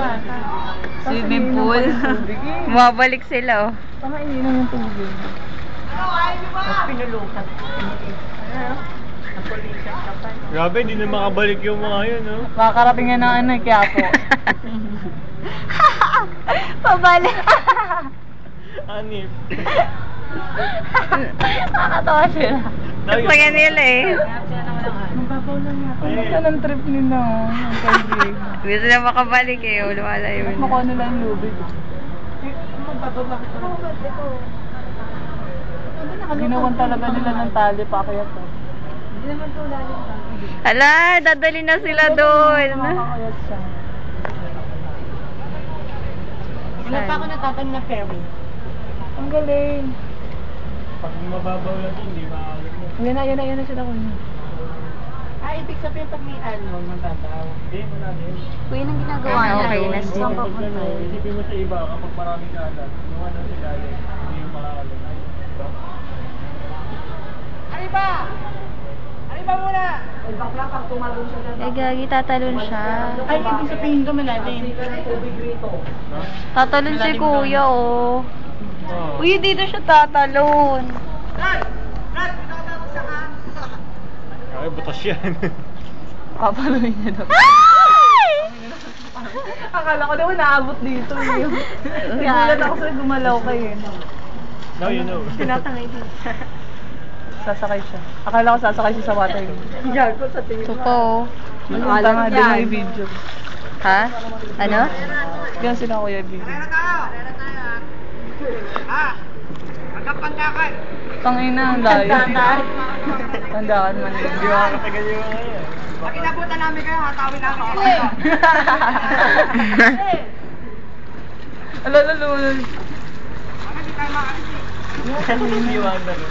bata. Swimming pool. Mabalik sila, oh. Tama, ininom yung tubig. Mas pinulukat. Napulisan ka pa. Grabe, di na makabalik yung mga yun, no? Makakarating nga ng ano, kaya po. Pabalik. Anip. Nakakatawa sila. Gusto nga nila, eh. Mababaw lang yata. Ang ganda ng trip nila. Ang kaibig. Gusto na makabalik, eh. Lumalayo na. Makuha nila yung lubid. Ginawan talaga nila ng tali pa kaya to. Hala, dadali na sila doon. Makakayat siya. Wala pa ako natapan na ferry. Ang galing. Pag mababaw lang yun, hindi makakabalik mo. Yan na sila kunya. Ibig sabihin pag may ano, mababaw. Hindi, wala na yun. Kuya, nang ginagawa niya. Okay na siya. Isipin mo sa iba, kapag maraming kalat, yung ano sila, hindi yung makakabalik. Eh, gagi, tatalon siya. Ay, ibig sabihin ko malalim. Tatalon si kuya, oh. Oh. Uy, dito siya tatalon. Ay, butas yan. Papaluin niya daw. Ay! Akala ko naman naabot dito eh. Nagulat ako sa'yo, gumalaw kayo eh. Now you know. Tinatangay din. Sasakay siya. Akala ko sasakay siya sa water. Gago sa tingin. Totoo. Ang tanga din may video. Ha? Ano? Ganyan sila kuya video. Tangina, ang layo. Tandaan man yun. Hindi makakatagal yung mga yan. Pag inabutan namin kayo, hatawin namin kayo. Alala. Hindi tayo makalis eh. Hindi wanda, no?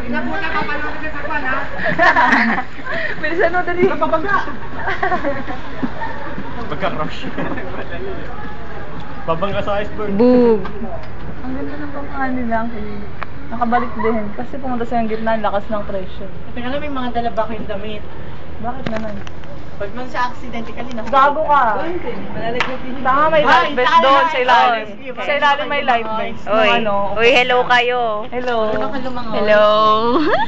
Inabutan ka pa namin sa sakwan, ha? Bilisan mo, dali. Pagka-crush. Babangga sa iceberg. Boom. Ang ganda ng pangkaan nila. Nakabalik din. Kasi pumunta sa yung gitna, ang lakas ng pressure. Teka lang, may mga dala ba kayong damit? Bakit naman? Pag man sa accidental na. Gago ka. Tama, may life vest doon sa ilalim. Okay. Sa ilalim may life vest. ng Uy, ano. uy, hello kayo. Hello. Puro ka lumangoy. Hello.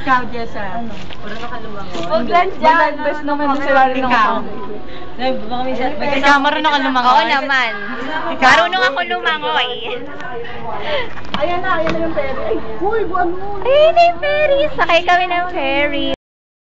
Ikaw, Jessa. Puro ka lumangoy. Huwag lang dyan. May life vest naman doon sa ilalim ng Ikaw. account. Ikaw, marunong ka lumangoy. Oo naman. Marunong ako lumangoy. Ayan na yung ferry. Ay, huy, buwan mo. Ayun na yung ferry. Sakay kami ng ferry.